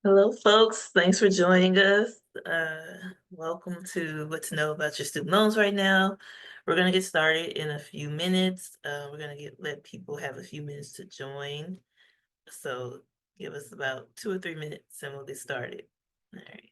Hello, folks. Thanks for joining us. Welcome to What to Know About Your Student Loans right now. We're going to get started in a few minutes. We're going to let people have a few minutes to join. So give us about 2 or 3 minutes and we'll get started. All right.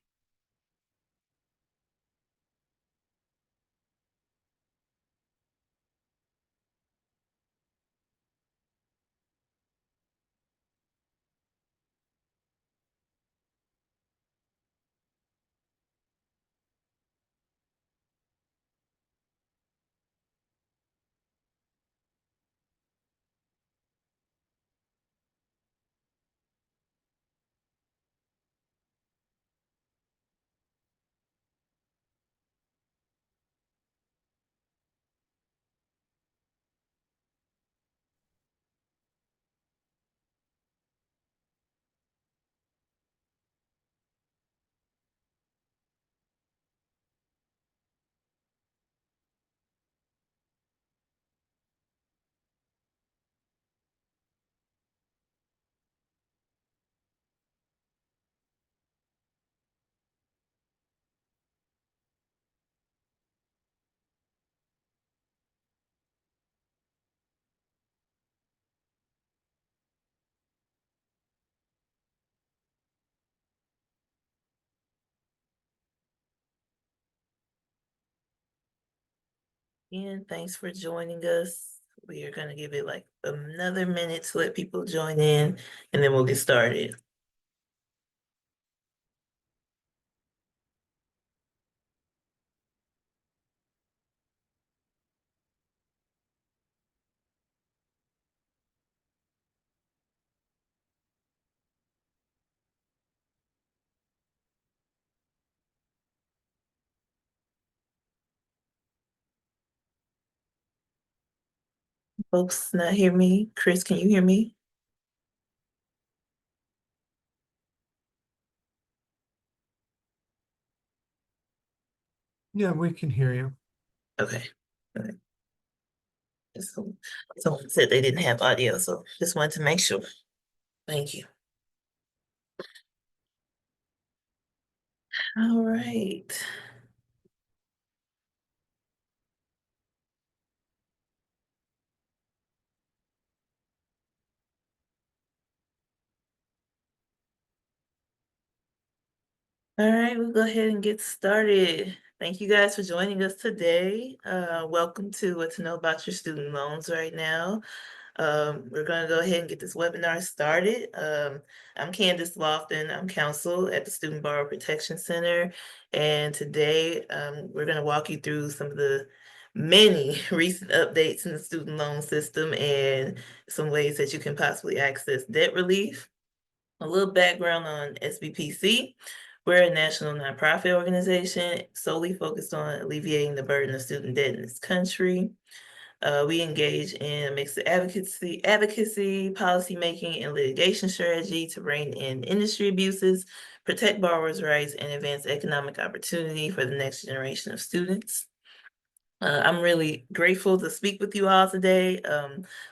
And thanks for joining us. We are going to give it like another minute to let people join in and then we'll get started. Folks not hear me? Chris, can you hear me? Yeah, we can hear you. Okay. All right. So, someone said they didn't have audio, so just wanted to make sure. Thank you. All right. All right, we'll go ahead and get started. Thank you guys for joining us today. Welcome to What to Know About Your Student Loans right now. We're going to go ahead and get this webinar started. I'm Candace Lofton. I'm counsel at the Student Borrower Protection Center. And today we're going to walk you through some of the many recent updates in the student loan system and some ways that you can possibly access debt relief. A little background on SBPC. We're a national nonprofit organization solely focused on alleviating the burden of student debt in this country. We engage in a mix of advocacy, policy making, and litigation strategy to rein in industry abuses, protect borrowers' rights, and advance economic opportunity for the next generation of students. I'm really grateful to speak with you all today.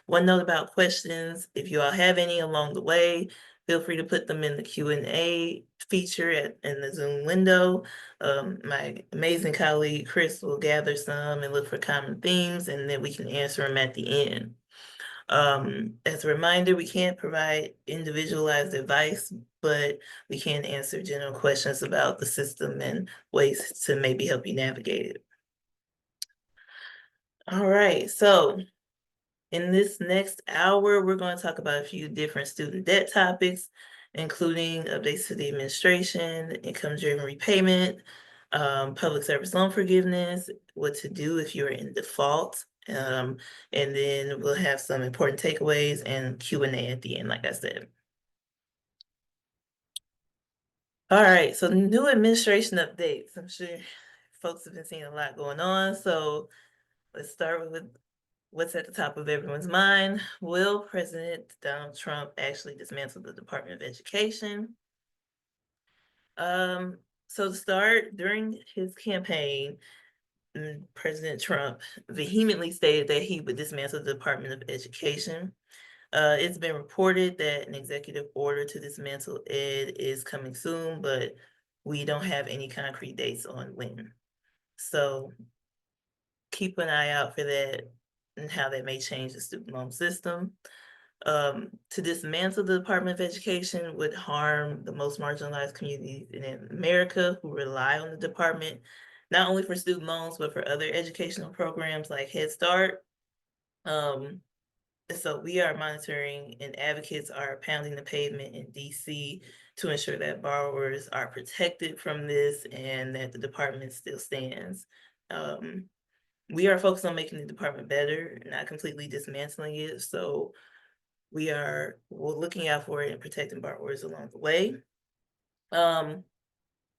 One note about questions, if you all have any along the way, feel free to put them in the Q&A feature in the Zoom window. My amazing colleague Chris will gather some and look for common themes, and then we can answer them at the end. As a reminder, we can't provide individualized advice, but we can answer general questions about the system and ways to maybe help you navigate it. All right, so in this next hour, we're going to talk about a few different student debt topics, including updates to the administration, income-driven repayment, public service loan forgiveness, what to do if you're in default, and then we'll have some important takeaways and Q&A at the end, like I said. All right, so new administration updates. I'm sure folks have been seeing a lot going on, so let's start with what's at the top of everyone's mind. Will President Donald Trump actually dismantle the Department of Education? So to start, during his campaign, President Trump vehemently stated that he would dismantle the Department of Education. It's been reported that an executive order to dismantle Ed is coming soon, but we don't have any concrete dates on when. So keep an eye out for that and how that may change the student loan system. To dismantle the Department of Education would harm the most marginalized communities in America who rely on the department, not only for student loans, but for other educational programs like Head Start. So we are monitoring and advocates are pounding the pavement in DC to ensure that borrowers are protected from this and that the department still stands. We are focused on making the department better, not completely dismantling it. So we're looking out for it and protecting borrowers along the way.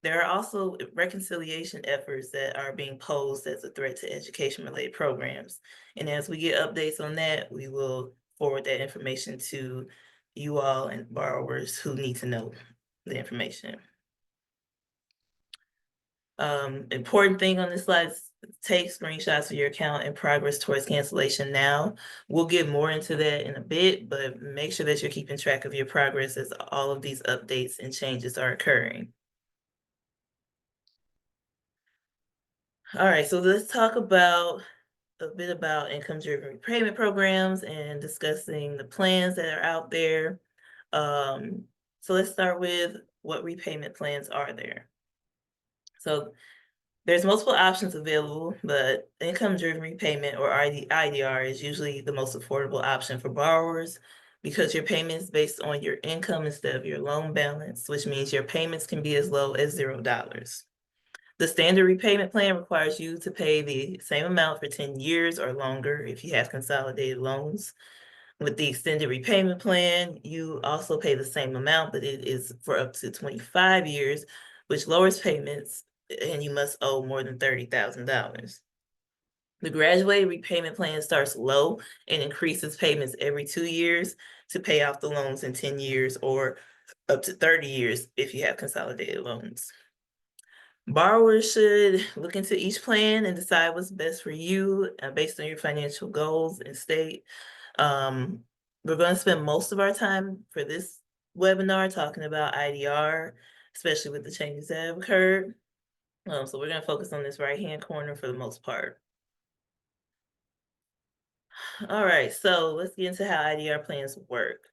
There are also reconciliation efforts that are being posed as a threat to education-related programs. And as we get updates on that, we will forward that information to you all and borrowers who need to know the information. Important thing on this slide is take screenshots of your account and progress towards cancellation now. We'll get more into that in a bit, but make sure that you're keeping track of your progress as all of these updates and changes are occurring. All right, so let's talk about a bit about income-driven repayment programs and discussing the plans that are out there. So let's start with what repayment plans are there. So there's multiple options available, but income-driven repayment or IDR is usually the most affordable option for borrowers because your payment is based on your income instead of your loan balance, which means your payments can be as low as $0. The standard repayment plan requires you to pay the same amount for 10 years or longer if you have consolidated loans. With the extended repayment plan, you also pay the same amount, but it is for up to 25 years, which lowers payments and you must owe more than $30,000. The graduated repayment plan starts low and increases payments every 2 years to pay off the loans in 10 years or up to 30 years if you have consolidated loans. Borrowers should look into each plan and decide what's best for you based on your financial goals and state. We're going to spend most of our time for this webinar talking about IDR, especially with the changes that have occurred. So we're going to focus on this right-hand corner for the most part. All right, so let's get into how IDR plans work.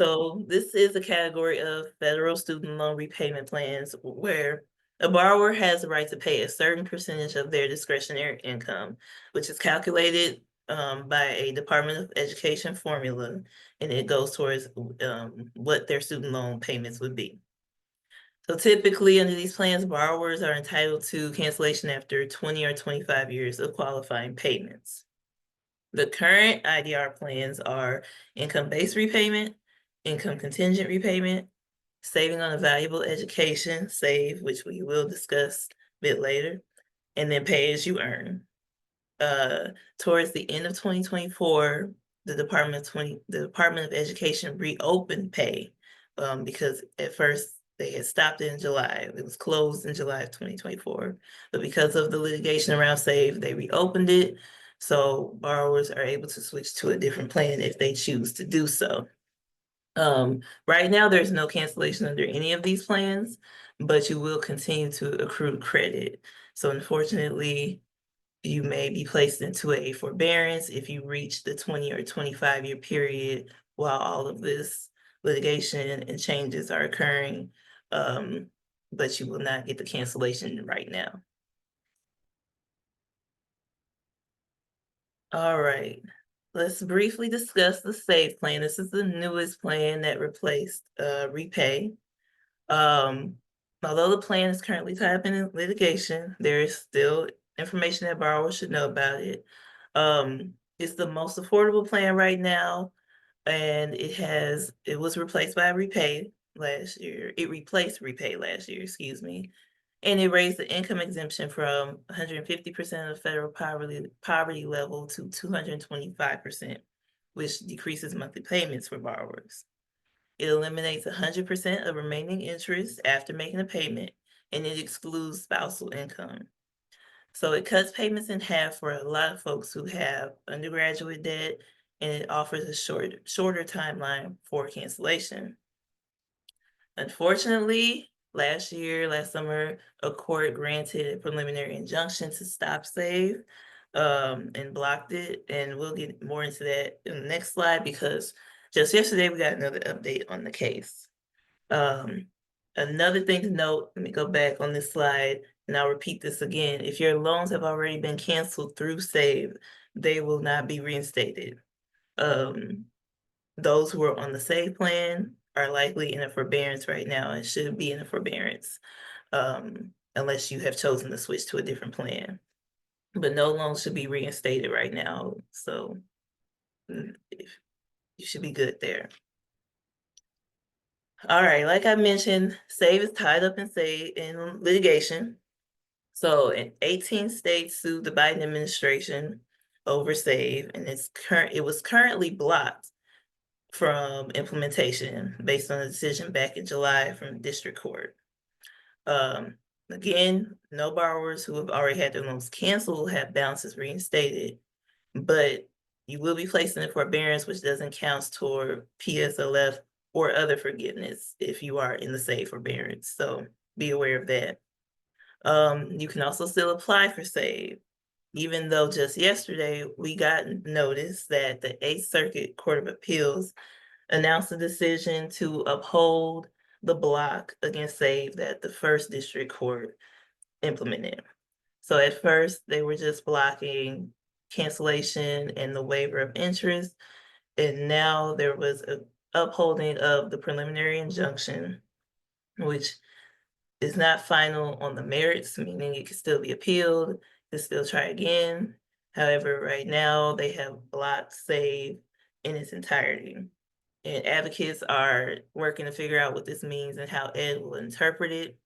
So this is a category of federal student loan repayment plans where a borrower has the right to pay a certain percentage of their discretionary income, which is calculated by a Department of Education formula, and it goes towards what their student loan payments would be. So typically under these plans, borrowers are entitled to cancellation after 20 or 25 years of qualifying payments. The current IDR plans are income-based repayment, income contingent repayment, saving on a valuable education, SAVE, which we will discuss a bit later, and then pay as you earn. Towards the end of 2024, the Department of Education reopened pay because at first they had stopped it in July. It was closed in July of 2024, but because of the litigation around SAVE, they reopened it. So borrowers are able to switch to a different plan if they choose to do so. Right now, there's no cancellation under any of these plans, but you will continue to accrue credit. So unfortunately, you may be placed into a forbearance if you reach the 20 or 25-year period while all of this litigation and changes are occurring, but you will not get the cancellation right now. All right, let's briefly discuss the SAVE plan. This is the newest plan that replaced Repay. Although the plan is currently tied up in litigation, there is still information that borrowers should know about it. It's the most affordable plan right now, and it was replaced by Repay last year. It replaced Repay last year, excuse me. And it raised the income exemption from 150% of the federal poverty level to 225%, which decreases monthly payments for borrowers. It eliminates 100% of remaining interest after making a payment, and it excludes spousal income. So it cuts payments in half for a lot of folks who have undergraduate debt and it offers a shorter timeline for cancellation. Unfortunately, last summer, a court granted a preliminary injunction to stop Save, and blocked it, and we'll get more into that in the next slide because just yesterday we got another update on the case. Another thing to note, let me go back on this slide and I'll repeat this again. If your loans have already been canceled through Save, they will not be reinstated. Those who are on the Save plan are likely in a forbearance right now and should be in a forbearance, unless you have chosen to switch to a different plan. But no loans should be reinstated right now, so if you should be good there. All right, like I mentioned, Save is tied up in litigation. So 18 states sued the Biden administration over Save, and it was currently blocked from implementation based on a decision back in July from the district court. Again, no borrowers who have already had their loans canceled have balances reinstated, but you will be placed in forbearance, which doesn't count toward PSLF or other forgiveness if you are in the Save forbearance. So be aware of that. You can also still apply for Save, even though just yesterday we got notice that the 8th Circuit Court of Appeals announced a decision to uphold the block against Save that the first district court implemented. So at first they were just blocking cancellation and the waiver of interest, and now there was a upholding of the preliminary injunction, which is not final on the merits, meaning it can still be appealed, can still try again. However, right now they have blocked Save in its entirety. And advocates are working to figure out what this means and how Ed will interpret it.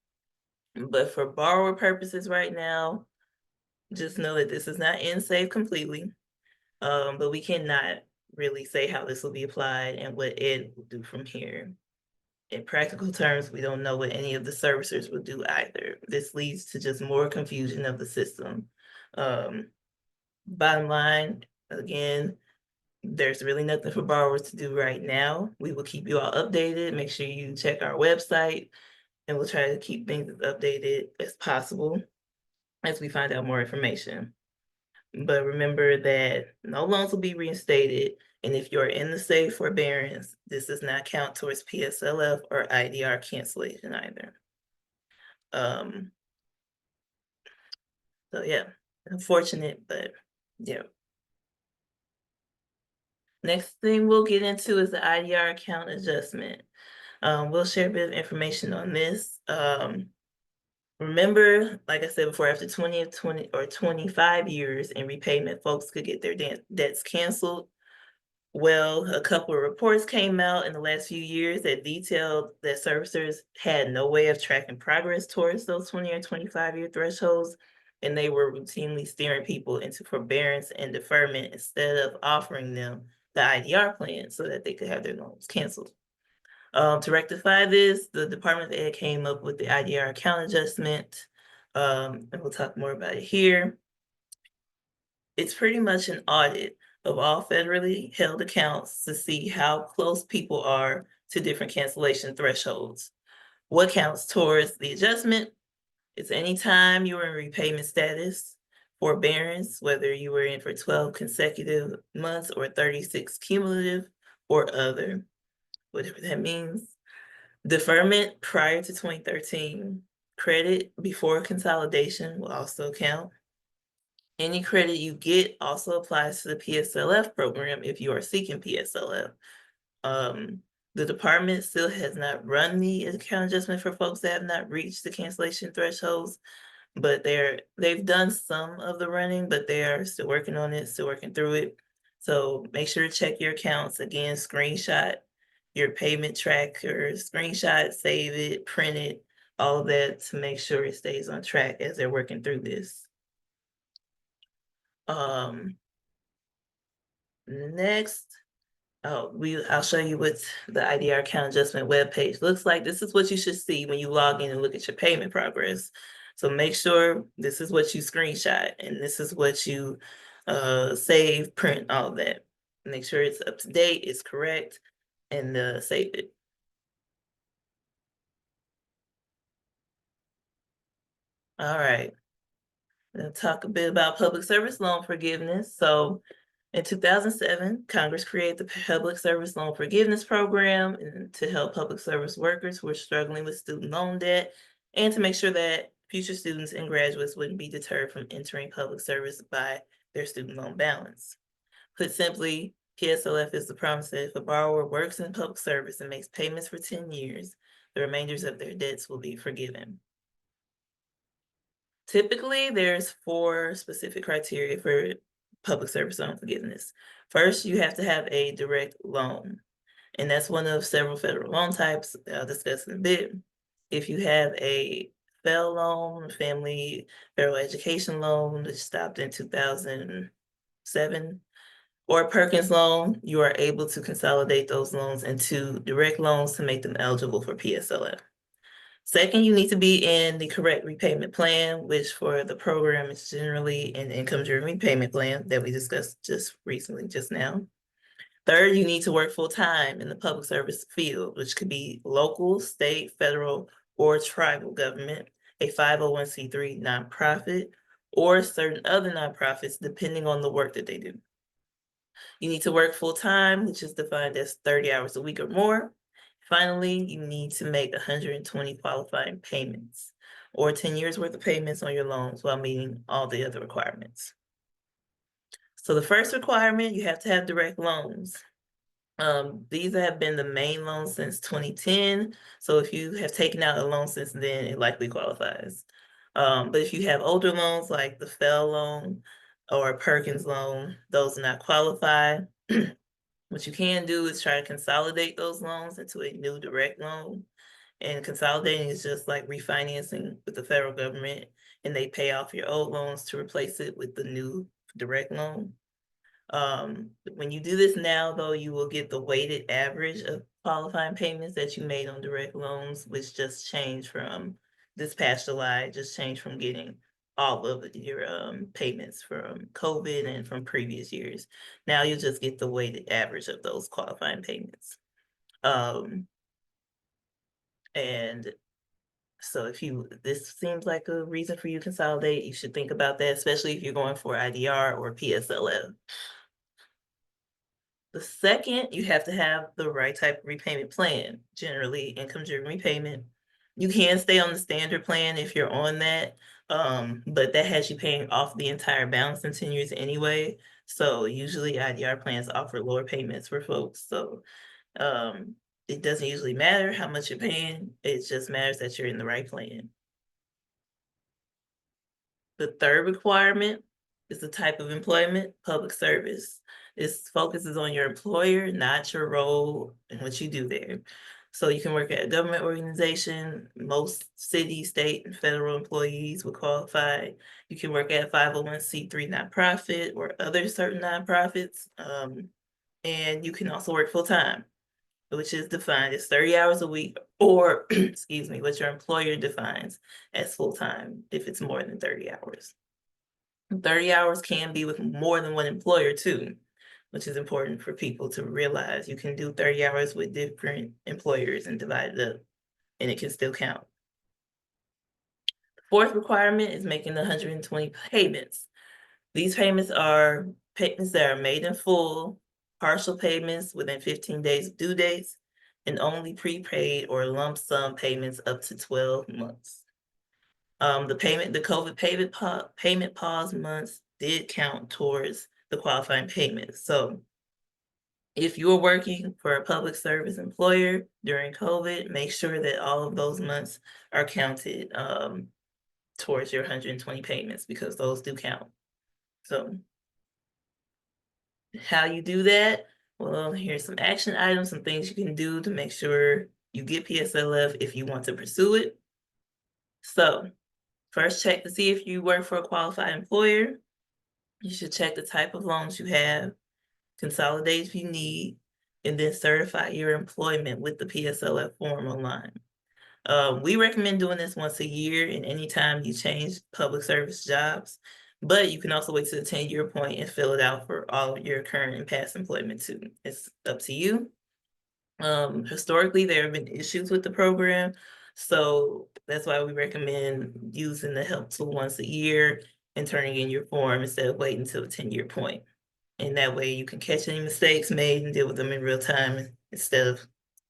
But for borrower purposes right now, just know that this is not in Save completely. But we cannot really say how this will be applied and what Ed will do from here. In practical terms, we don't know what any of the servicers will do either. This leads to just more confusion of the system. Bottom line, again, there's really nothing for borrowers to do right now. We will keep you all updated. Make sure you check our website, and we'll try to keep things as updated as possible as we find out more information. But remember that no loans will be reinstated, and if you're in the Save forbearance, this does not count towards PSLF or IDR cancellation either. So yeah, unfortunate, but yeah. Next thing we'll get into is the IDR account adjustment. We'll share a bit of information on this. Remember, like I said before, after 20 or 25 years in repayment, folks could get their debts canceled. Well, a couple of reports came out in the last few years that detailed that servicers had no way of tracking progress towards those 20 or 25-year thresholds, and they were routinely steering people into forbearance and deferment instead of offering them the IDR plan so that they could have their loans canceled. To rectify this, the Department of Ed came up with the IDR account adjustment, and we'll talk more about it here. It's pretty much an audit of all federally held accounts to see how close people are to different cancellation thresholds. What counts towards the adjustment? It's anytime you were in repayment status, forbearance, whether you were in for 12 consecutive months or 36 cumulative or other, whatever that means. Deferment prior to 2013, credit before consolidation will also count. Any credit you get also applies to the PSLF program if you are seeking PSLF. The department still has not run the account adjustment for folks that have not reached the cancellation thresholds, but they've done some of the running, but they are still working on it, still working through it. So make sure to check your accounts. Again, screenshot your payment tracker, screenshot, save it, print it, all of that to make sure it stays on track as they're working through this. Next, I'll show you what the IDR account adjustment webpage looks like. This is what you should see when you log in and look at your payment progress. So make sure this is what you screenshot and this is what you save, print, all of that. make sure it's up to date, it's correct, and save it. All right. We'll talk a bit about public service loan forgiveness. So in 2007, Congress created the Public Service Loan Forgiveness Program to help public service workers who are struggling with student loan debt and to make sure that future students and graduates wouldn't be deterred from entering public service by their student loan balance. Put simply, PSLF is the promise that if a borrower works in public service and makes payments for 10 years, the remainders of their debts will be forgiven. Typically, there's 4 specific criteria for public service loan forgiveness. First, you have to have a direct loan, and that's one of several federal loan types that I'll discuss in a bit. If you have a FFEL loan, Family Federal Education Loan, that stopped in 2007, or a Perkins loan, you are able to consolidate those loans into direct loans to make them eligible for PSLF. Second, you need to be in the correct repayment plan, which for the program is generally an income-driven repayment plan that we discussed just recently, just now. Third, you need to work full-time in the public service field, which could be local, state, federal, or tribal government, a 501c3 nonprofit, or certain other nonprofits, depending on the work that they do. You need to work full-time, which is defined as 30 hours a week or more. Finally, you need to make 120 qualifying payments or 10 years worth of payments on your loans while meeting all the other requirements. So the first requirement, you have to have direct loans. These have been the main loans since 2010. So if you have taken out a loan since then, it likely qualifies. But if you have older loans like the FFEL loan or a Perkins loan, those do not qualify. What you can do is try to consolidate those loans into a new direct loan. And consolidating is just like refinancing with the federal government, and they pay off your old loans to replace it with the new direct loan. When you do this now, though, you will get the weighted average of qualifying payments that you made on direct loans, which just changed from this past July, just changed from getting all of your payments from COVID and from previous years. Now you'll just get the weighted average of those qualifying payments. And so if this seems like a reason for you to consolidate, you should think about that, especially if you're going for IDR or PSLF. The second, you have to have the right type of repayment plan, generally income-driven repayment. You can stay on the standard plan if you're on that, but that has you paying off the entire balance in 10 years anyway. So usually IDR plans offer lower payments for folks. So it doesn't usually matter how much you're paying. It just matters that you're in the right plan. The third requirement is the type of employment, public service. This focuses on your employer, not your role and what you do there. So you can work at a government organization. Most city, state, and federal employees will qualify. You can work at a 501c3 nonprofit or other certain nonprofits. And you can also work full-time, which is defined as 30 hours a week, or excuse me, what your employer defines as full-time if it's more than 30 hours. 30 hours can be with more than one employer too, which is important for people to realize. You can do 30 hours with different employers and divide it up, and it can still count. The fourth requirement is making 120 payments. These payments are payments that are made in full, partial payments within 15 days of due dates, and only prepaid or lump sum payments up to 12 months. The COVID payment pause months did count towards the qualifying payments. So if you're working for a public service employer during COVID, make sure that all of those months are counted towards your 120 payments, because those do count. So how you do that? Well, here's some action items, some things you can do to make sure you get PSLF if you want to pursue it. So first, check to see if you work for a qualified employer. You should check the type of loans you have, consolidate if you need, and then certify your employment with the PSLF form online. We recommend doing this once a year, and anytime you change public service jobs, But you can also wait to the 10-year point and fill it out for all of your current and past employment too. It's up to you. Historically, there have been issues with the program, so that's why we recommend using the help tool once a year and turning in your form instead of waiting until the 10-year point. And that way you can catch any mistakes made and deal with them in real time instead of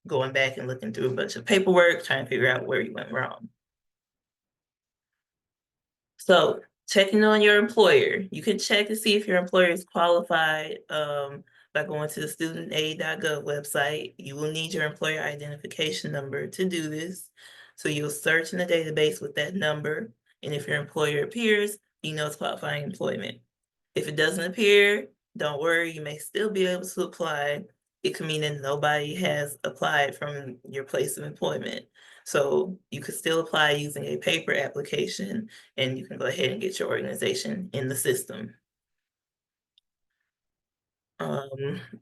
going back and looking through a bunch of paperwork, trying to figure out where you went wrong. So checking on your employer, you can check to see if your employer is qualified by going to the studentaid.gov website. You will need your employer identification number to do this. So you'll search in the database with that number. And if your employer appears, you know it's qualifying employment. If it doesn't appear, don't worry, you may still be able to apply. It could mean that nobody has applied from your place of employment. So you could still apply using a paper application, and you can go ahead and get your organization in the system.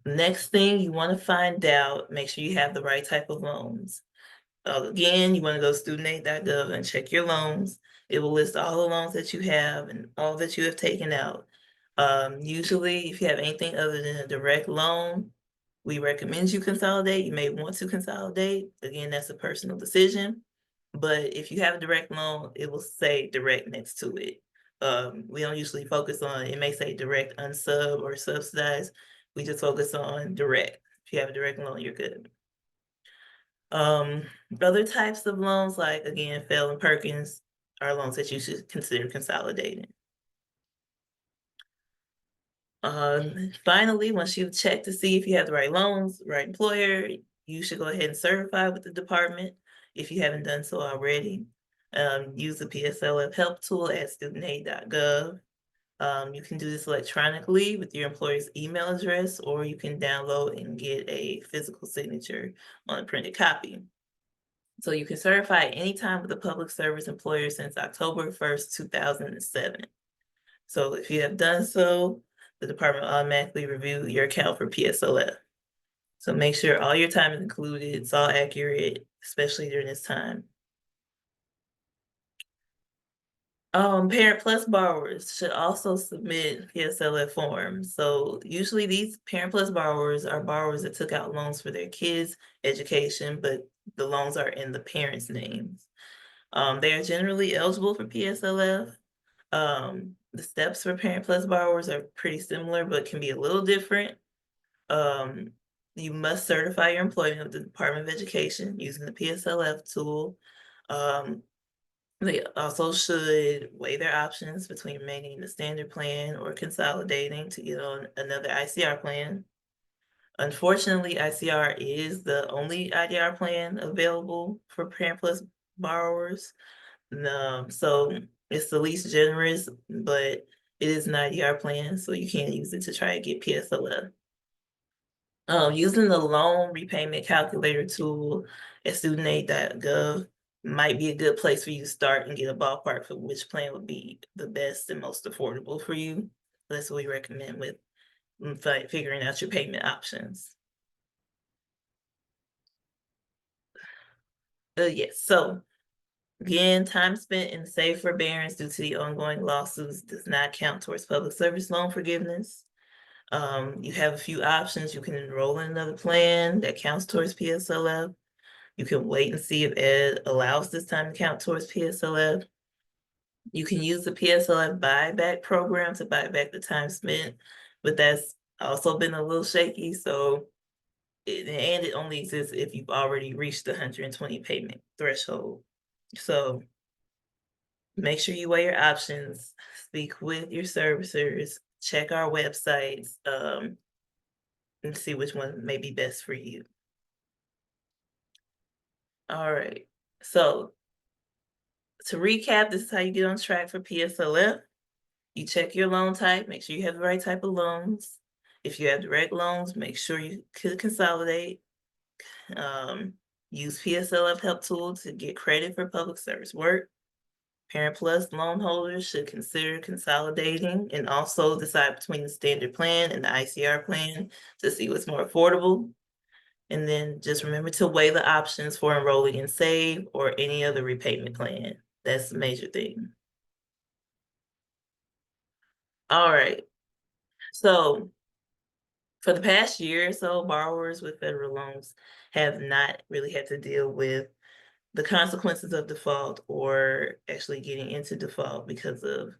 Next thing you want to find out, make sure you have the right type of loans. Again, you want to go to studentaid.gov and check your loans. It will list all the loans that you have and all that you have taken out. Usually, if you have anything other than a direct loan, we recommend you consolidate. You may want to consolidate. Again, that's a personal decision. But if you have a direct loan, it will say direct next to it. We don't usually focus on, it may say direct unsub or subsidized. We just focus on direct. If you have a direct loan, you're good. Other types of loans, like again, Fell and Perkins, are loans that you should consider consolidating. Finally, once you've checked to see if you have the right loans, right employer, you should go ahead and certify with the department if you haven't done so already. Use the PSLF help tool at studentaid.gov. You can do this electronically with your employer's email address, or you can download and get a physical signature on a printed copy. So you can certify anytime with a public service employer since October 1st, 2007. So if you have done so, the department will automatically review your account for PSLF. So make sure all your time is included, it's all accurate, especially during this time. Parent Plus borrowers should also submit PSLF forms. So usually these Parent Plus borrowers are borrowers that took out loans for their kids' education, but the loans are in the parents' names. They are generally eligible for PSLF. The steps for Parent Plus borrowers are pretty similar, but can be a little different. You must certify your employment with the Department of Education using the PSLF tool. They also should weigh their options between remaining the standard plan or consolidating to get on another ICR plan. Unfortunately, ICR is the only IDR plan available for Parent Plus borrowers. So it's the least generous, but it is an IDR plan, so you can't use it to try to get PSLF. Using the loan repayment calculator tool at studentaid.gov might be a good place for you to start and get a ballpark for which plan would be the best and most affordable for you. That's what we recommend with figuring out your payment options. Yes, so again, time spent in safe forbearance due to the ongoing lawsuits does not count towards public service loan forgiveness. You have a few options. You can enroll in another plan that counts towards PSLF. You can wait and see if Ed allows this time to count towards PSLF. You can use the PSLF buyback program to buy back the time spent, but that's also been a little shaky. So, and it only exists if you've already reached the 120 payment threshold. So make sure you weigh your options, speak with your servicers, check our websites, and see which one may be best for you. All right. So to recap, this is how you get on track for PSLF. You check your loan type, make sure you have the right type of loans. If you have direct loans, make sure you could consolidate. Use PSLF help tool to get credit for public service work. Parent Plus loan holders should consider consolidating and also decide between the standard plan and the ICR plan to see what's more affordable. And then just remember to weigh the options for enrolling in SAVE or any other repayment plan. That's the major thing. All right. So for the past year or so, borrowers with federal loans have not really had to deal with the consequences of default or actually getting into default because of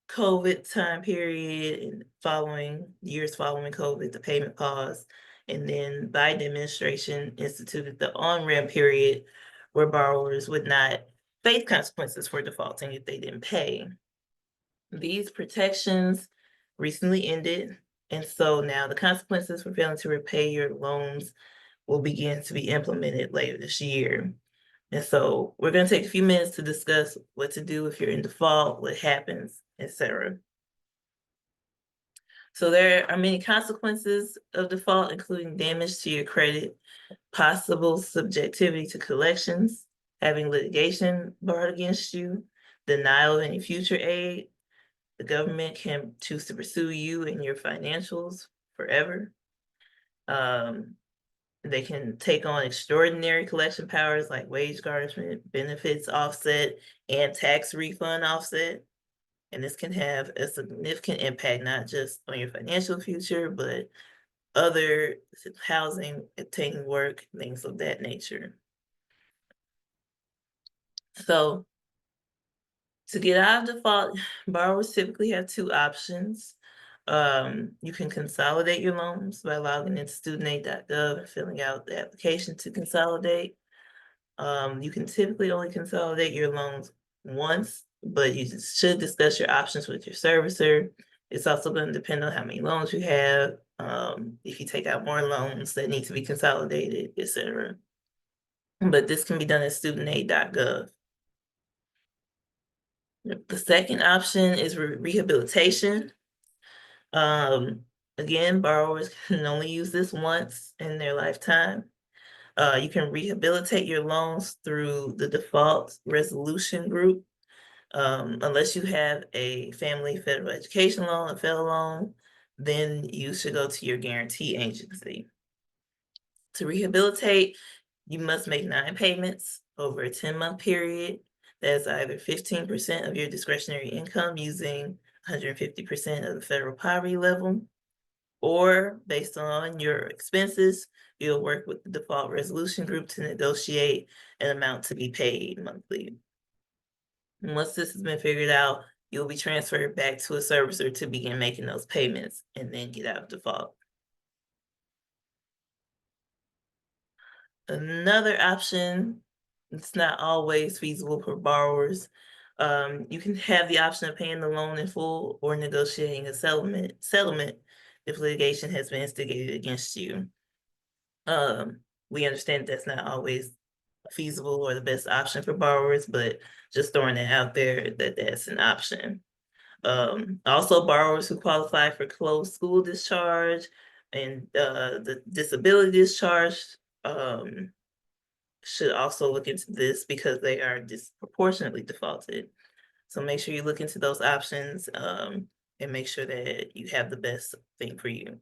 COVID time period and following years following COVID, the payment pause. And then Biden administration instituted the on-ramp period where borrowers would not face consequences for defaulting if they didn't pay. These protections recently ended, and so now the consequences for failing to repay your loans will begin to be implemented later this year. And so we're going to take a few minutes to discuss what to do if you're in default, what happens, etc. So there are many consequences of default, including damage to your credit, possible subjectivity to collections, having litigation brought against you, denial of any future aid. The government can choose to pursue you and your financials forever. They can take on extraordinary collection powers like wage garnishment, benefits offset, and tax refund offset. And this can have a significant impact, not just on your financial future, but other housing, obtaining work, things of that nature. So to get out of default, borrowers typically have two options. You can consolidate your loans by logging into studentaid.gov and filling out the application to consolidate. You can typically only consolidate your loans once, but you should discuss your options with your servicer. It's also going to depend on how many loans you have, if you take out more loans that need to be consolidated, etc. But this can be done at studentaid.gov. The second option is rehabilitation. Um, Again, borrowers can only use this once in their lifetime. You can rehabilitate your loans through the default resolution group. Unless you have a family federal education loan, a federal loan, then you should go to your guarantee agency. To rehabilitate, you must make 9 payments over a 10-month period. That's either 15% of your discretionary income using 150% of the federal poverty level, or based on your expenses, you'll work with the default resolution group to negotiate an amount to be paid monthly. And once this has been figured out, you'll be transferred back to a servicer to begin making those payments and then get out of default. Another option, it's not always feasible for borrowers. You can have the option of paying the loan in full or negotiating a settlement if litigation has been instigated against you. We understand that's not always feasible or the best option for borrowers, but just throwing it out there that that's an option. Also borrowers who qualify for closed school discharge and the disability discharge should also look into this because they are disproportionately defaulted. So make sure you look into those options and make sure that you have the best thing for you.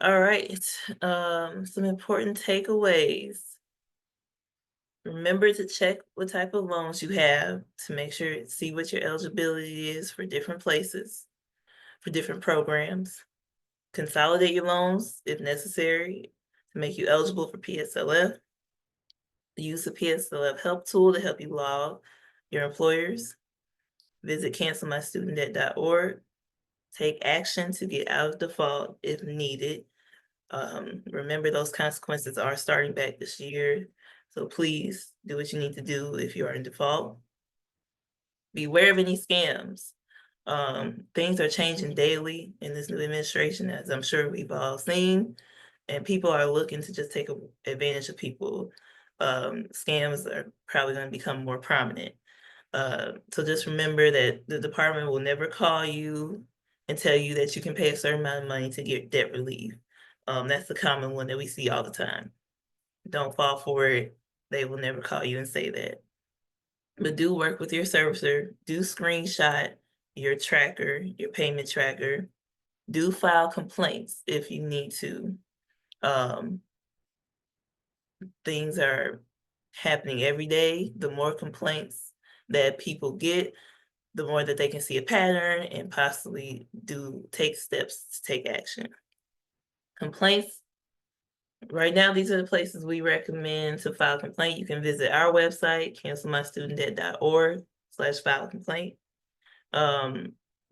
All right, some important takeaways. Remember to check what type of loans you have to make sure, see what your eligibility is for different places, for different programs. Consolidate your loans if necessary to make you eligible for PSLF. Use the PSLF help tool to help you log your employers. Visit cancelmystudentdebt.org. Take action to get out of default if needed. Remember those consequences are starting back this year. So please do what you need to do if you are in default. Beware of any scams. Things are changing daily in this new administration, as I'm sure we've all seen, and people are looking to just take advantage of people. Scams are probably going to become more prominent. So just remember that the department will never call you and tell you that you can pay a certain amount of money to get debt relief. That's the common one that we see all the time. Don't fall for it. They will never call you and say that. But do work with your servicer. Do screenshot your tracker, your payment tracker. Do file complaints if you need to. Things are happening every day. The more complaints that people get, the more that they can see a pattern and possibly take steps to take action. Complaints. Right now, these are the places we recommend to file a complaint. You can visit our website, cancelmystudentdebt.org/file a complaint.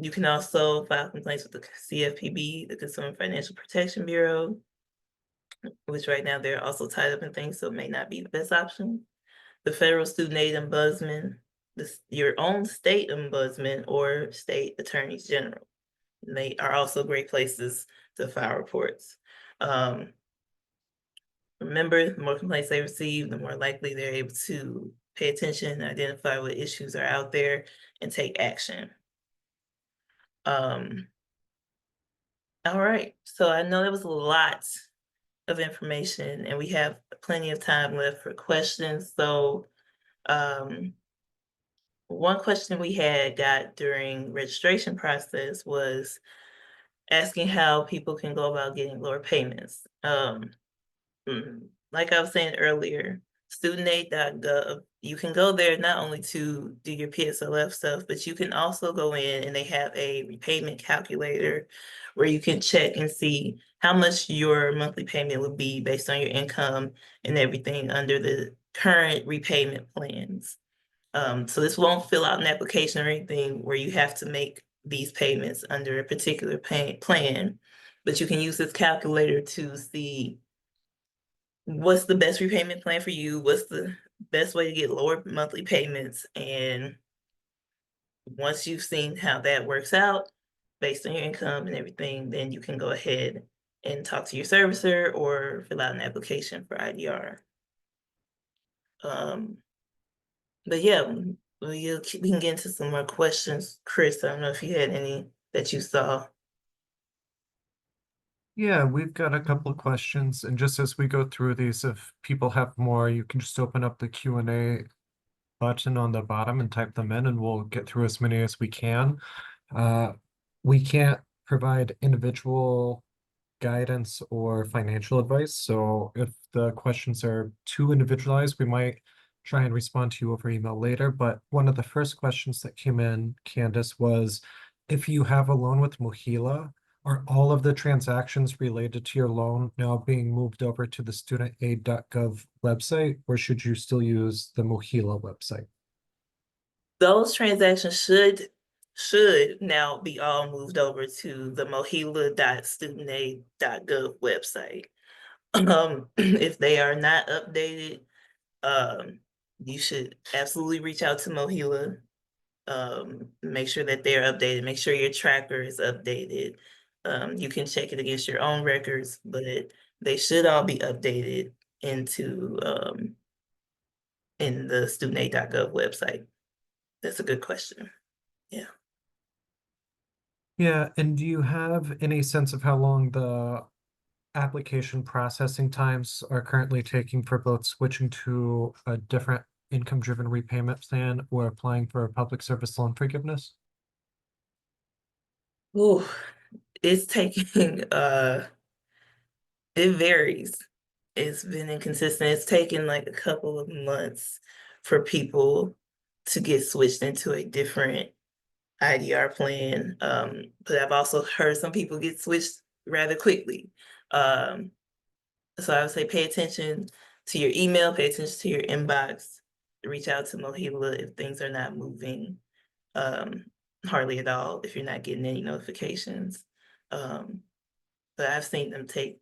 You can also file complaints with the CFPB, the Consumer Financial Protection Bureau, which right now they're also tied up in things, so it may not be the best option. The Federal Student Aid Ombudsman, your own state ombudsman or state attorneys general. They are also great places to file reports. Remember, the more complaints they receive, the more likely they're able to pay attention, identify what issues are out there, and take action. All right, so I know there was a lot of information and we have plenty of time left for questions. So one question we had got during registration process was asking how people can go about getting lower payments. Like I was saying earlier, studentaid.gov, you can go there not only to do your PSLF stuff, but you can also go in and they have a repayment calculator where you can check and see how much your monthly payment would be based on your income and everything under the current repayment plans. So this won't fill out an application or anything where you have to make these payments under a particular plan, but you can use this calculator to see what's the best repayment plan for you, what's the best way to get lower monthly payments, and once you've seen how that works out based on your income and everything, then you can go ahead and talk to your servicer or fill out an application for IDR. But yeah, we can get into some more questions. Chris, I don't know if you had any that you saw. Yeah, we've got a couple of questions, and just as we go through these, if people have more, you can just open up the Q&A button on the bottom and type them in, and we'll get through as many as we can. We can't provide individual guidance or financial advice, so if the questions are too individualized, we might try and respond to you over email later. But one of the first questions that came in, Candace, was if you have a loan with Mohila, are all of the transactions related to your loan now being moved over to the studentaid.gov website, or should you still use the Mohila website? Those transactions should now be all moved over to the mohila.studentaid.gov website. If they are not updated, you should absolutely reach out to Mohila. Make sure that they're updated, make sure your tracker is updated. You can check it against your own records, but they should all be updated into in the studentaid.gov website. That's a good question. Yeah. Yeah, and do you have any sense of how long the application processing times are currently taking for both switching to a different income-driven repayment plan or applying for a public service loan forgiveness? Ooh, it's taking it varies. It's been inconsistent. It's taken like a couple of months for people to get switched into a different IDR plan. But I've also heard some people get switched rather quickly. So I would say pay attention to your email, pay attention to your inbox, reach out to Mohila if things are not moving hardly at all, if you're not getting any notifications. But I've seen them take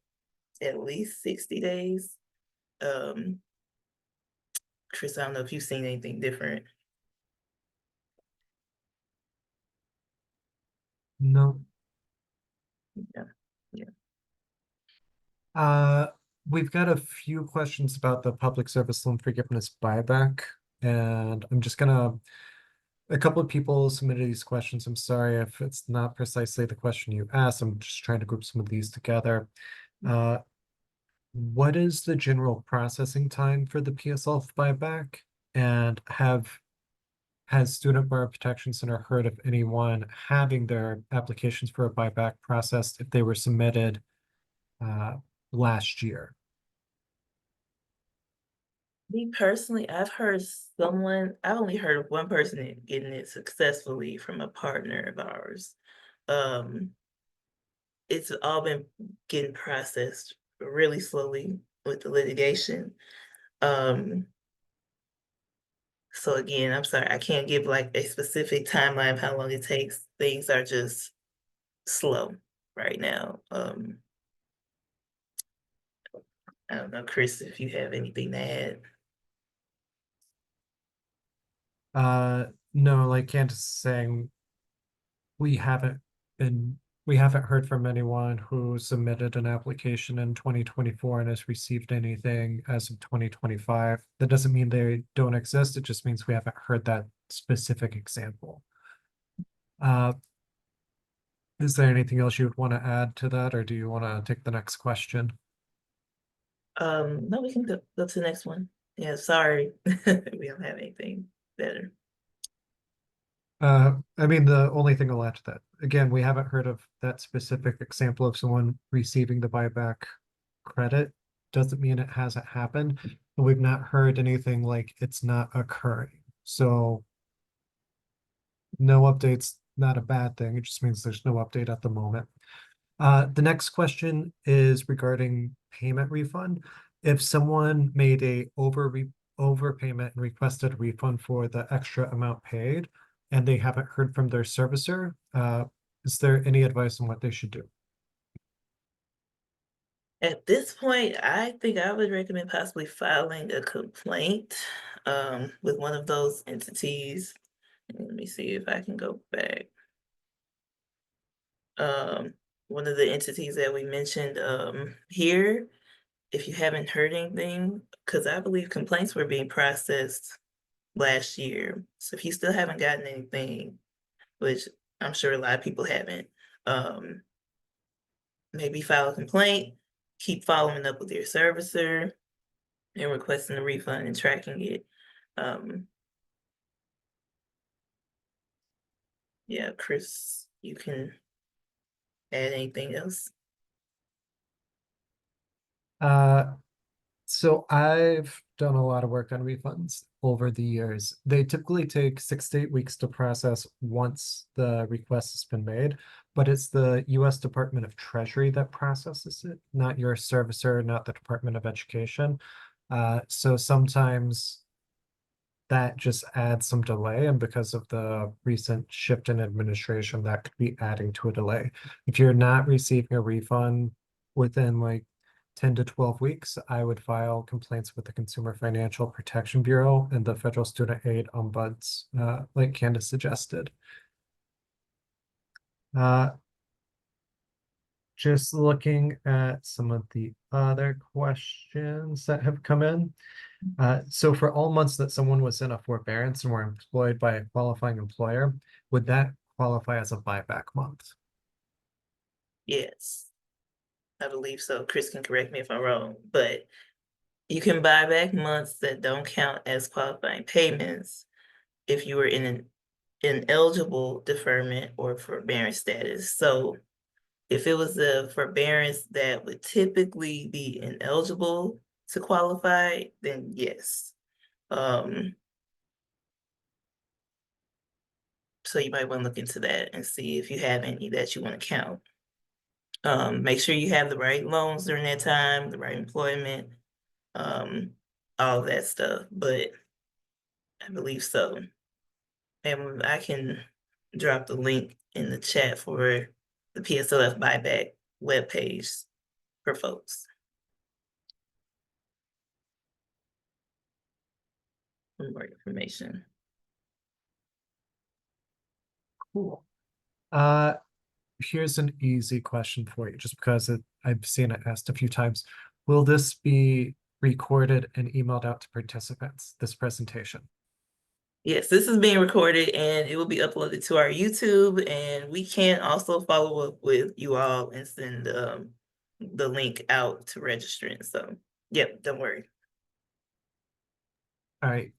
at least 60 days. Chris, I don't know if you've seen anything different. No. Yeah. Yeah. We've got a few questions about the public service loan forgiveness buyback, and a couple of people submitted these questions. I'm sorry if it's not precisely the question you asked. I'm just trying to group some of these together. What is the general processing time for the PSL buyback? And has Student Borrower Protection Center heard of anyone having their applications for a buyback processed if they were submitted last year? Me personally, I've only heard of one person getting it successfully from a partner of ours. Um, it's all been getting processed really slowly with the litigation. Um, so again, I'm sorry, I can't give like a specific timeline of how long it takes. Things are just slow right now. I don't know, Chris, if you have anything to add. No, like Candace is saying, we haven't been, we haven't heard from anyone who submitted an application in 2024 and has received anything as of 2025. That doesn't mean they don't exist. It just means we haven't heard that specific example. Uh, is there anything else you would want to add to that, or do you want to take the next question? No, we can go to the next one. Yeah, sorry, we don't have anything better. I mean, the only thing I'll add to that, again, we haven't heard of that specific example of someone receiving the buyback credit. Doesn't mean it hasn't happened, but we've not heard anything like it's not occurring. So no updates, not a bad thing. It just means there's no update at the moment. The next question is regarding payment refund. If someone made a overpayment and requested a refund for the extra amount paid, and they haven't heard from their servicer, is there any advice on what they should do? At this point, I think I would recommend possibly filing a complaint with one of those entities. Let me see if I can go back. Um, one of the entities that we mentioned here, if you haven't heard anything, because I believe complaints were being processed last year. So if you still haven't gotten anything, which I'm sure a lot of people haven't, um, maybe file a complaint, keep following up with your servicer and requesting a refund and tracking it. Um, yeah, Chris, you can add anything else? Uh, So I've done a lot of work on refunds over the years. They typically take 6 to 8 weeks to process once the request has been made, but it's the US Department of Treasury that processes it, not your servicer, not the Department of Education. So sometimes that just adds some delay, and because of the recent shift in administration, that could be adding to a delay. If you're not receiving a refund within like 10 to 12 weeks, I would file complaints with the Consumer Financial Protection Bureau and the Federal Student Aid Ombuds, like Candace suggested. Uh, just looking at some of the other questions that have come in. So for all months that someone was in a forbearance and were employed by a qualifying employer, would that qualify as a buyback month? Yes, I believe so. Chris can correct me if I'm wrong, but you can buy back months that don't count as qualifying payments if you were in an ineligible deferment or forbearance status. So if it was a forbearance that would typically be ineligible to qualify, then yes. Um, so you might want to look into that and see if you have any that you want to count. Make sure you have the right loans during that time, the right employment, um, all that stuff, but I believe so. And I can drop the link in the chat for the PSLF buyback webpage for folks for more information. Cool. Here's an easy question for you, just because I've seen it asked a few times. Will this be recorded and emailed out to participants, this presentation? Yes, this is being recorded and it will be uploaded to our YouTube, and we can also follow up with you all and send the link out to registrant. So, yep, don't worry. All right.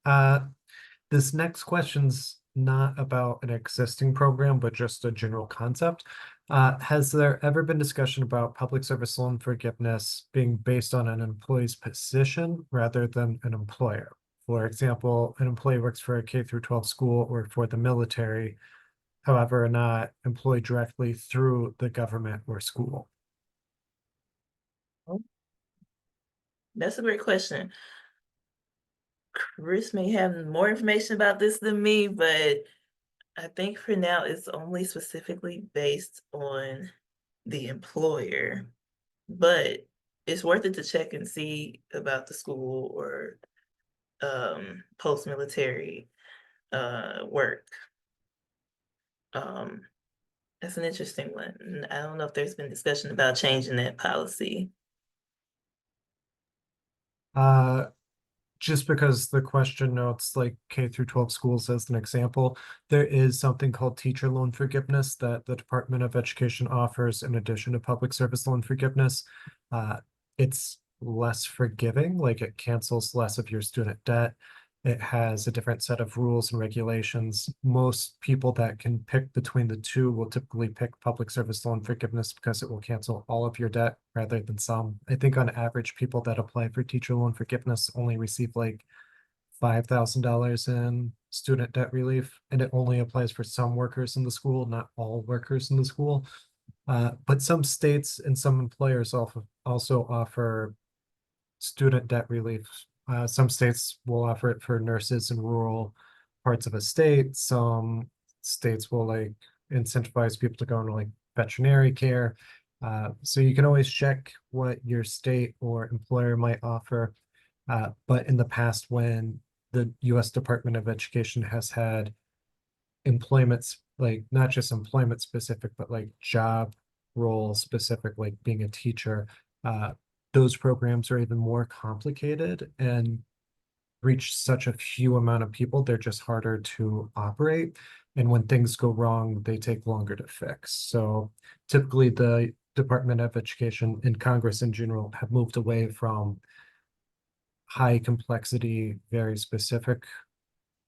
This next question's not about an existing program, but just a general concept. Has there ever been discussion about public service loan forgiveness being based on an employee's position rather than an employer? For example, an employee works for a K through 12 school or for the military, however, not employed directly through the government or school. That's a great question. Chris may have more information about this than me, but I think for now it's only specifically based on the employer. But it's worth it to check and see about the school or post-military work. Um, that's an interesting one. I don't know if there's been discussion about changing that policy. Uh, just because the question notes like K through 12 schools as an example, there is something called teacher loan forgiveness that the Department of Education offers in addition to public service loan forgiveness. It's less forgiving, like it cancels less of your student debt. It has a different set of rules and regulations. Most people that can pick between the two will typically pick public service loan forgiveness because it will cancel all of your debt rather than some. I think on average, people that apply for teacher loan forgiveness only receive like $5,000 in student debt relief, and it only applies for some workers in the school, not all workers in the school. But some states and some employers also offer student debt relief. Some states will offer it for nurses in rural parts of a state. Some states will like incentivize people to go into like veterinary care. So you can always check what your state or employer might offer. But in the past, when the US Department of Education has had employments, like not just employment specific, but like job role specific, like being a teacher, uh, those programs are even more complicated and reach such a few amount of people, they're just harder to operate. And when things go wrong, they take longer to fix. So typically the Department of Education and Congress in general have moved away from high complexity, very specific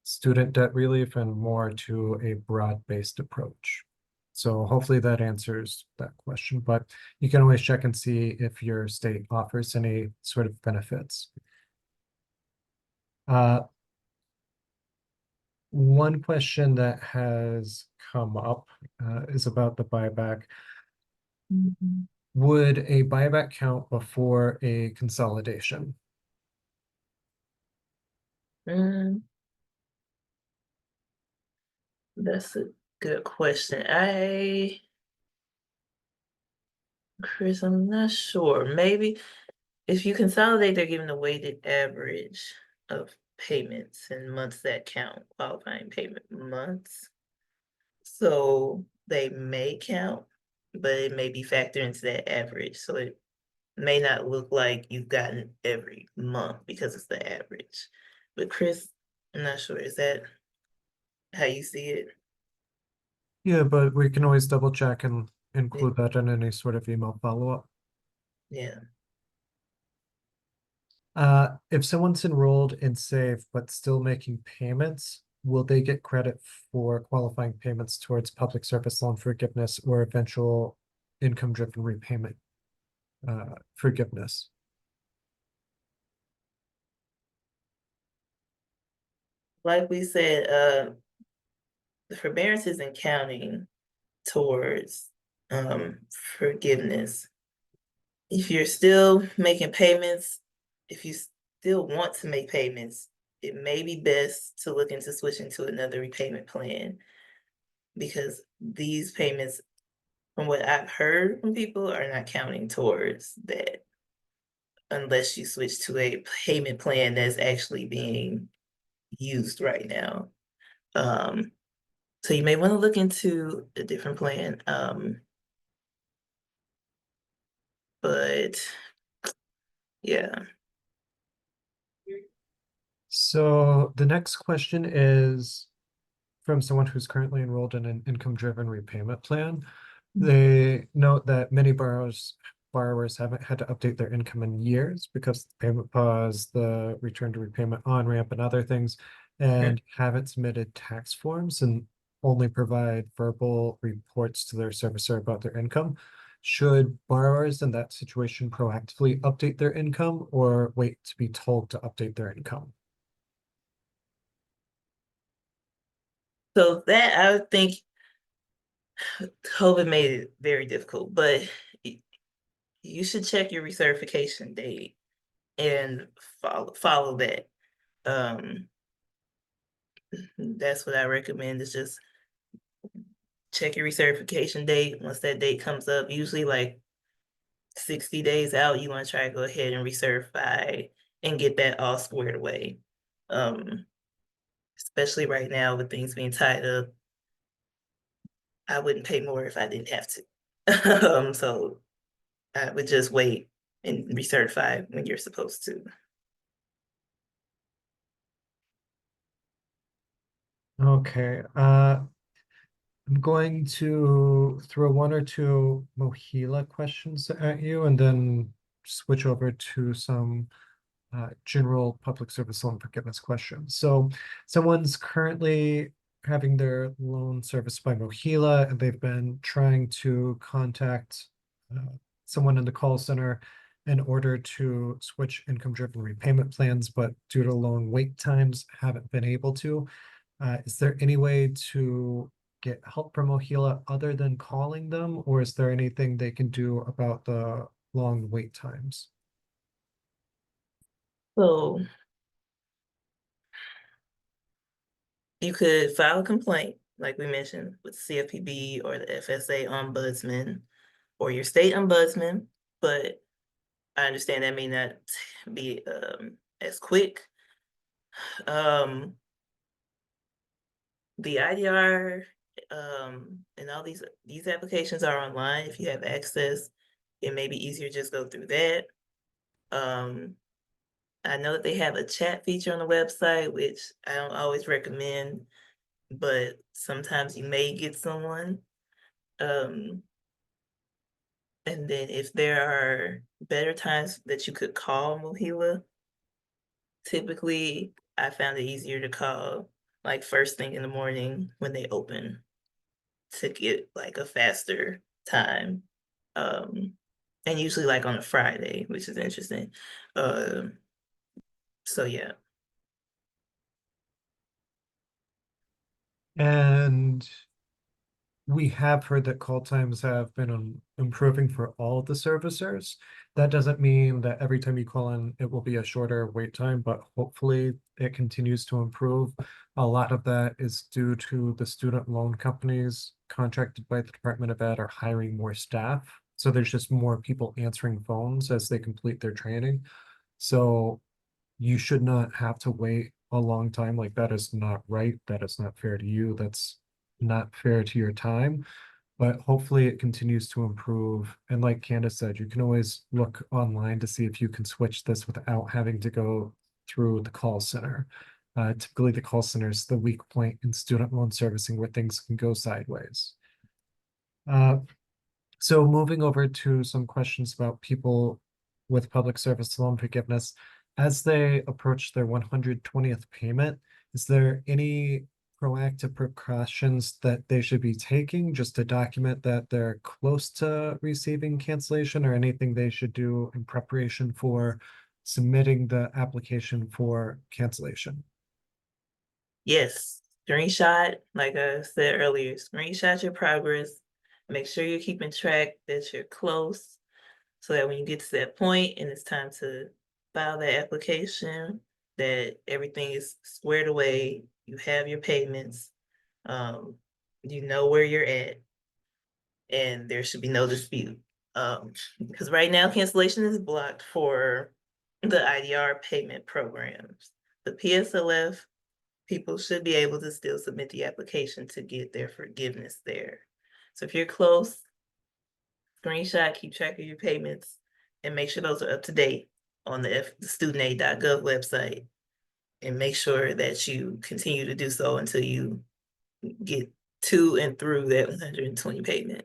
student debt relief and more to a broad-based approach. So hopefully that answers that question, but you can always check and see if your state offers any sort of benefits. One question that has come up is about the buyback. Would a buyback count before a consolidation? Mm, that's a good question. Chris, I'm not sure. Maybe if you consolidate, they're giving a weighted average of payments and months that count, qualifying payment months. So they may count, but it may be factored into that average. So it may not look like you've gotten every month because it's the average. But Chris, I'm not sure. Is that how you see it? Yeah, but we can always double check and Yeah. include that in any sort of email follow-up. Yeah. If someone's enrolled in SAVE but still making payments, will they get credit for qualifying payments towards public service loan forgiveness or eventual income-driven repayment forgiveness? Like we said, the forbearance isn't counting towards forgiveness. If you're still making payments, if you still want to make payments, it may be best to look into switching to another repayment plan because these payments, from what I've heard from people, are not counting towards that unless you switch to a payment plan that's actually being used right now. Um, so you may want to look into a different plan. But yeah. So the next question is from someone who's currently enrolled in an income-driven repayment plan. They note that many borrowers haven't had to update their income in years because the payment pause, the return to repayment on ramp, and other things, and haven't submitted tax forms. And only provide verbal reports to their servicer about their income. Should borrowers in that situation proactively update their income or wait to be told to update their income? So that I would think COVID made it very difficult, but you should check your recertification date and follow that. Um, that's what I recommend is just check your recertification date. Once that date comes up, usually like 60 days out, you want to try to go ahead and recertify and get that all squared away. Especially right now with things being tied up, I wouldn't pay more if I didn't have to. So I would just wait and recertify when you're supposed to. Okay, I'm going to throw one or two Mohila questions at you and then switch over to some general public service loan forgiveness questions. So someone's currently having their loan serviced by Mohila, and they've been trying to contact someone in the call center in order to switch income-driven repayment plans, but due to long wait times, haven't been able to. Is there any way to get help from Mohila other than calling them, or is there anything they can do about the long wait times? So you could file a complaint, like we mentioned, with CFPB or the FSA ombudsman or your state ombudsman, but I understand that may not be as quick. The IDR and all these applications are online. If you have access, it may be easier to just go through that. I know that they have a chat feature on the website, which I don't always recommend, but sometimes you may get someone. And then if there are better times that you could call Mohila, typically I found it easier to call like first thing in the morning when they open to get like a faster time. And usually like on a Friday, which is interesting. So yeah. And we have heard that call times have been improving for all of the servicers. That doesn't mean that every time you call in, it will be a shorter wait time, but hopefully it continues to improve. A lot of that is due to the student loan companies contracted by the Department of Ed are hiring more staff. So there's just more people answering phones as they complete their training. So you should not have to wait a long time. Like that is not right. That is not fair to you. That's not fair to your time. But hopefully it continues to improve. And like Candace said, you can always look online to see if you can switch this without having to go through the call center. Typically, the call center is the weak point in student loan servicing where things can go sideways. So moving over to some questions about people with public service loan forgiveness. As they approach their 120th payment, is there any proactive precautions that they should be taking just to document that they're close to receiving cancellation, or anything they should do in preparation for submitting the application for cancellation? Yes, screenshot, like I said earlier, screenshot your progress. Make sure you're keeping track that you're close so that when you get to that point and it's time to file that application, that everything is squared away, you have your payments, you know where you're at, and there should be no dispute. Because right now cancellation is blocked for the IDR payment programs. The PSLF, people should be able to still submit the application to get their forgiveness there. So if you're close, screenshot, keep track of your payments, and make sure those are up to date on the studentaid.gov website. And make sure that you continue to do so until you get to and through that 120 payment.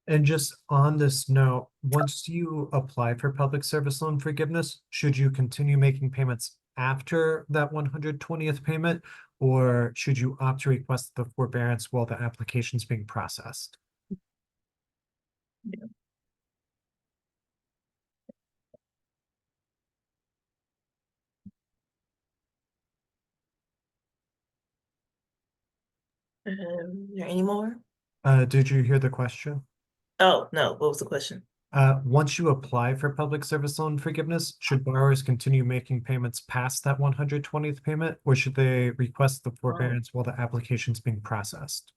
And just on this note, once you apply for public service loan forgiveness, should you continue making payments after that 120th payment? or should you opt to request the forbearance while the application's being processed? There any more? Did you hear the question? Oh, no, what was the question? Once you apply for public service loan forgiveness, should borrowers continue making payments past that 120th payment, or should they request the forbearance while the application's being processed?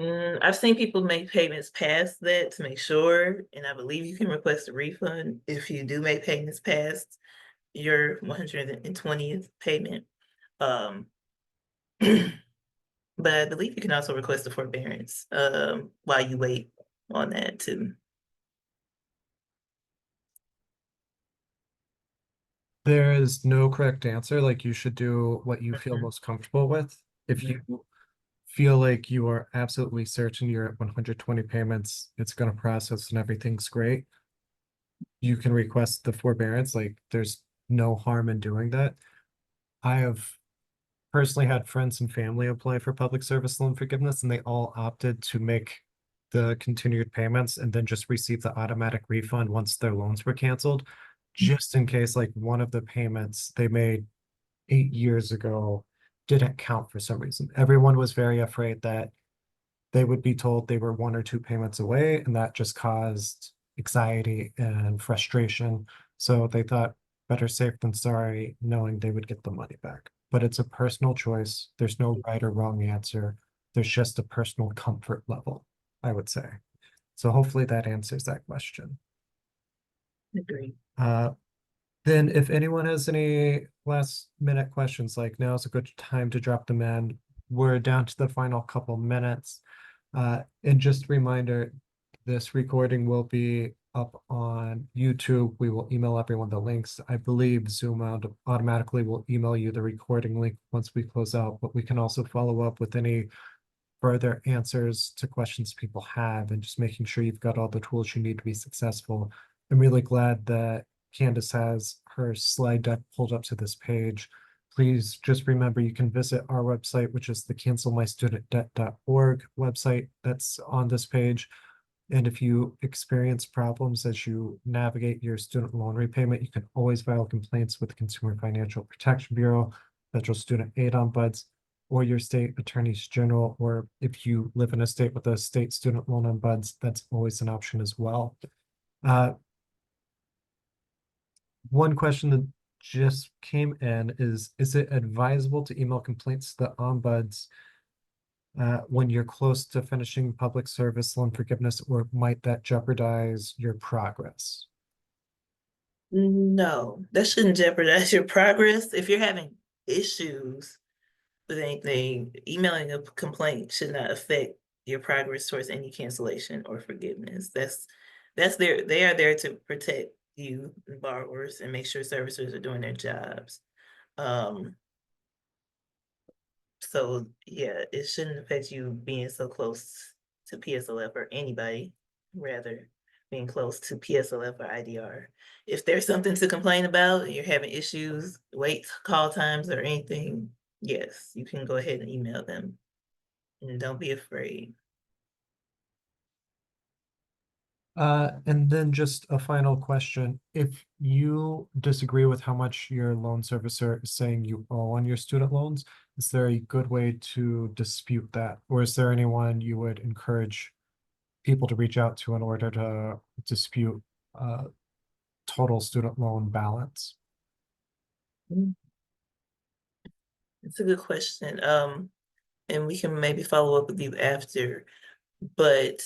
I've seen people make payments past that to make sure, and I believe you can request a refund if you do make payments past your 120th payment. Um, but I believe you can also request a forbearance while you wait on that too. There is no correct answer. Like, you should do what you feel Mhm. most comfortable with. If you feel like you are absolutely certain you're at 120 payments, it's going to process and everything's great, you can request the forbearance. Like, there's no harm in doing that. I have personally had friends and family apply for public service loan forgiveness, and they all opted to make the continued payments and then just receive the automatic refund once their loans were canceled, just in case like one of the payments they made 8 years ago didn't count for some reason. Everyone was very afraid that they would be told they were 1 or 2 payments away, and that just caused anxiety and frustration. So they thought better safe than sorry, knowing they would get the money back. But it's a personal choice. There's no right or wrong answer. There's just a personal comfort level, I would say. So hopefully that answers that question. Agree. Uh, then if anyone has any last minute questions, like now's a good time to drop them in. We're down to the final couple minutes. And just a reminder, this recording will be up on YouTube. We will email everyone the links. I believe Zoom automatically will email you the recording link once we close out, but we can also follow up with any further answers to questions people have and just making sure you've got all the tools you need to be successful. I'm really glad that Candace has her slide deck pulled up to this page. Please just remember you can visit our website, which is the cancelmystudentdebt.org website that's on this page. And if you experience problems as you navigate your student loan repayment, you can always file complaints with the Consumer Financial Protection Bureau, Federal Student Aid Ombuds, or your state attorneys general, or if you live in a state with a state student loan ombuds, that's always an option as well. One question that just came in is it advisable to email complaints to the ombuds when you're close to finishing public service loan forgiveness, or might that jeopardize your progress? No, that shouldn't jeopardize your progress. If you're having issues with anything, emailing a complaint should not affect your progress towards any cancellation or forgiveness. They are there to protect you and borrowers and make sure servicers are doing their jobs. Um, so yeah, it shouldn't affect you being so close to PSLF or anybody, rather being close to PSLF or IDR. If there's something to complain about and you're having issues, wait, call times or anything, yes, you can go ahead and email them. And don't be afraid. And then just a final question. If you disagree with how much your loan servicer is saying you owe on your student loans, is there a good way to dispute that? Or is there anyone you would encourage people to reach out to in order to dispute total student loan balance? Mm, It's a good question. And we can maybe follow up with you after, but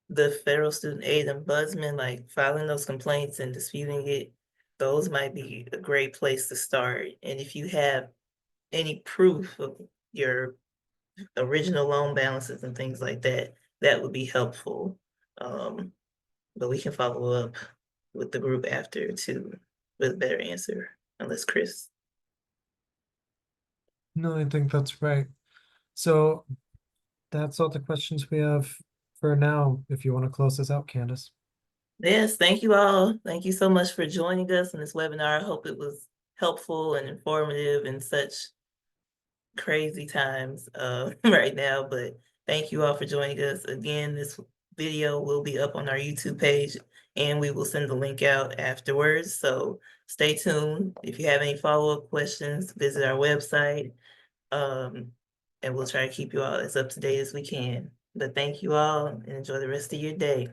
the federal student aid ombudsman, like filing those complaints and disputing it, those might be a great place to start. And if you have any proof of your original loan balances and things like that, that would be helpful. But we can follow up with the group after too with a better answer, unless Chris. No, I think that's right. So that's all the questions we have for now. If you want to close this out, Candace. Yes, thank you all. Thank you so much for joining us in this webinar. I hope it was helpful and informative and such. crazy times right now, but thank you all for joining us. Again, this video will be up on our YouTube page and we will send the link out afterwards. So stay tuned. If you have any follow-up questions, visit our website. And we'll try to keep you all as up to date as we can. But thank you all and enjoy the rest of your day.